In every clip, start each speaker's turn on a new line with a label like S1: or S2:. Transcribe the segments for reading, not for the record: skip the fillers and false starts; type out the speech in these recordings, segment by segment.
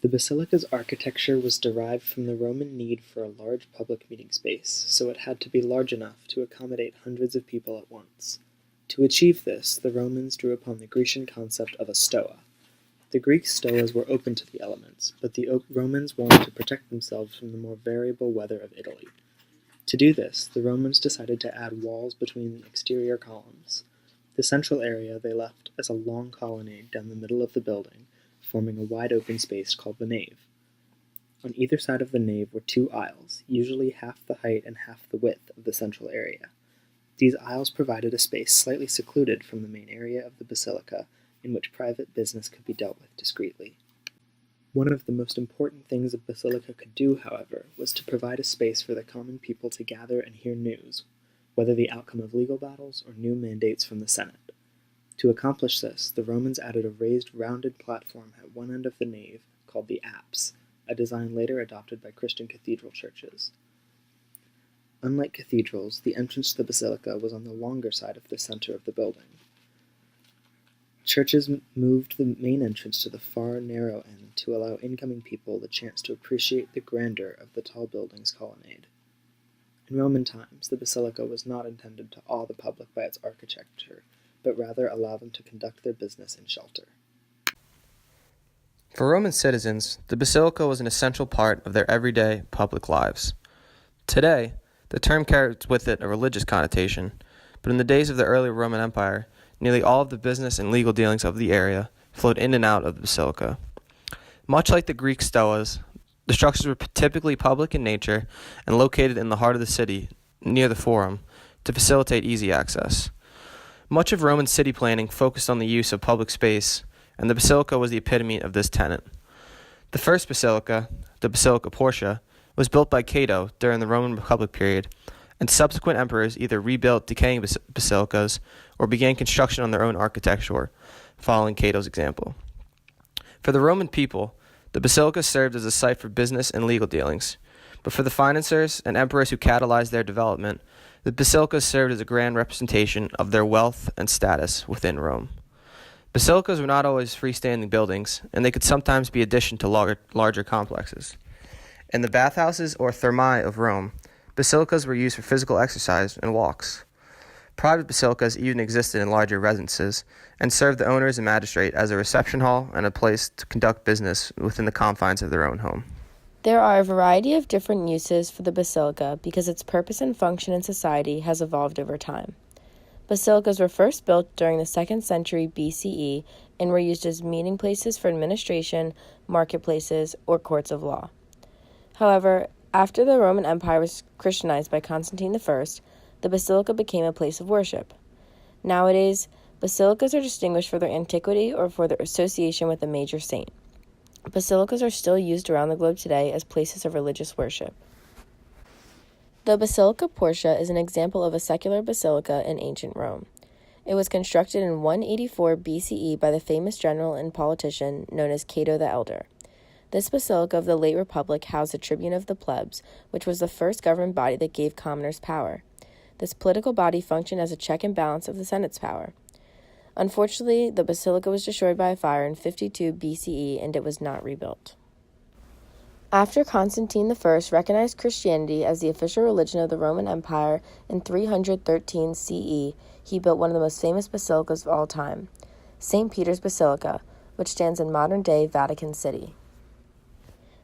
S1: The basilica's architecture was derived from the Roman need for a large public meeting space, so it had to be large enough to accommodate hundreds of people at once. To achieve this, the Romans drew upon the Grecian concept of a stoa. The Greek stoas were open to the elements, but the Romans wanted to protect themselves from the more variable weather of Italy. To do this, the Romans decided to add walls between the exterior columns. The central area they left as a long colonnade down the middle of the building, forming a wide open space called the nave. On either side of the nave were two aisles, usually half the height and half the width of the central area. These aisles provided a space slightly secluded from the main area of the basilica, in which private business could be dealt with discreetly. One of the most important things a basilica could do, however, was to provide a space for the common people to gather and hear news, whether the outcome of legal battles or new mandates from the Senate. To accomplish this, the Romans added a raised, rounded platform at one end of the nave called the apse, a design later adopted by Christian cathedral churches. Unlike cathedrals, the entrance to the basilica was on the longer side of the center of the building. Churches moved the main entrance to the far, narrow end to allow incoming people the chance to appreciate the grandeur of the tall building's colonnade. In Roman times, the basilica was not intended to awe the public by its architecture, but rather allow them to conduct their business in shelter.
S2: For Roman citizens, the basilica was an essential part of their everyday public lives. Today, the term carries with it a religious connotation, but in the days of the early Roman Empire, nearly all of the business and legal dealings of the area flowed in and out of the basilica. Much like the Greek stoas, the structures were typically public in nature and located in the heart of the city, near the Forum, to facilitate easy access. Much of Roman city planning focused on the use of public space, and the basilica was the epitome of this tenet. The first basilica, the Basilica Portia, was built by Cato during the Roman Republic period, and subsequent emperors either rebuilt decaying basilicas or began construction on their own architecture, following Cato's example. For the Roman people, the basilica served as a site for business and legal dealings, but for the financiers and emperors who catalyzed their development, the basilicas served as a grand representation of their wealth and status within Rome. Basilicas were not always freestanding buildings, and they could sometimes be addition to larger complexes. In the bathhouses or thermae of Rome, basilicas were used for physical exercise and walks. Private basilicas even existed in larger residences and served the owners and magistrate as a reception hall and a place to conduct business within the confines of their own home.
S3: There are a variety of different uses for the basilica because its purpose and function in society has evolved over time. Basilicas were first built during the 2nd century BCE and were used as meeting places for administration, marketplaces, or courts of law. However, after the Roman Empire was Christianized by Constantine I, the basilica became a place of worship. Nowadays, basilicas are distinguished for their antiquity or for their association with a major saint. Basilicas are still used around the globe today as places of religious worship. The Basilica Portia is an example of a secular basilica in ancient Rome. It was constructed in 184 BCE by the famous general and politician known as Cato the Elder. This basilica of the late Republic housed the tribune of the plebs, which was the first government body that gave commoners power. This political body functioned as a check and balance of the Senate's power. Unfortunately, the basilica was destroyed by a fire in 52 BCE and it was not rebuilt. After Constantine I recognized Christianity as the official religion of the Roman Empire in 313 CE, he built one of the most famous basilicas of all time, St. Peter's Basilica, which stands in modern-day Vatican City.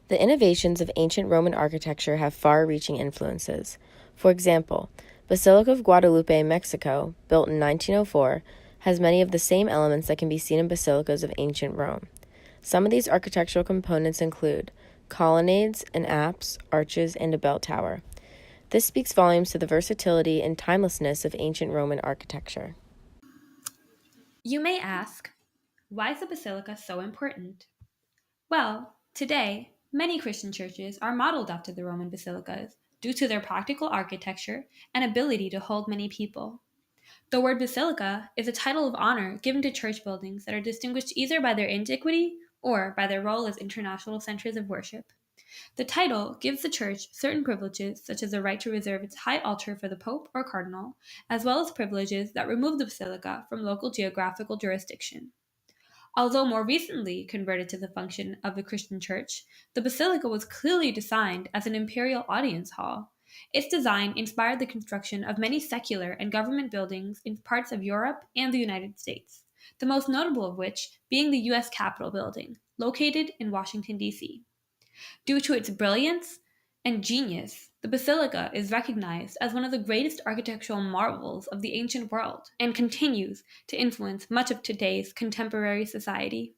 S3: The innovations of ancient Roman architecture have far-reaching influences. For example, Basilica of Guadalupe, Mexico, built in 1904, has many of the same elements that can be seen in basilicas of ancient Rome. Some of these architectural components include colonnades, an apse, arches, and a bell tower. This speaks volumes to the versatility and timelessness of ancient Roman architecture.
S4: You may ask, why is the basilica so important? Well, today, many Christian churches are modeled after the Roman basilicas due to their practical architecture and ability to hold many people. The word basilica is a title of honor given to church buildings that are distinguished either by their antiquity or by their role as international centers of worship. The title gives the church certain privileges, such as the right to reserve its high altar for the pope or cardinal, as well as privileges that remove the basilica from local geographical jurisdiction. Although more recently converted to the function of a Christian church, the basilica was clearly designed as an imperial audience hall. Its design inspired the construction of many secular and government buildings in parts of Europe and the United States, the most notable of which being the U.S. Capitol building, located in Washington, D.C. Due to its brilliance and genius, the basilica is recognized as one of the greatest architectural marvels of the ancient world and continues to influence much of today's contemporary society.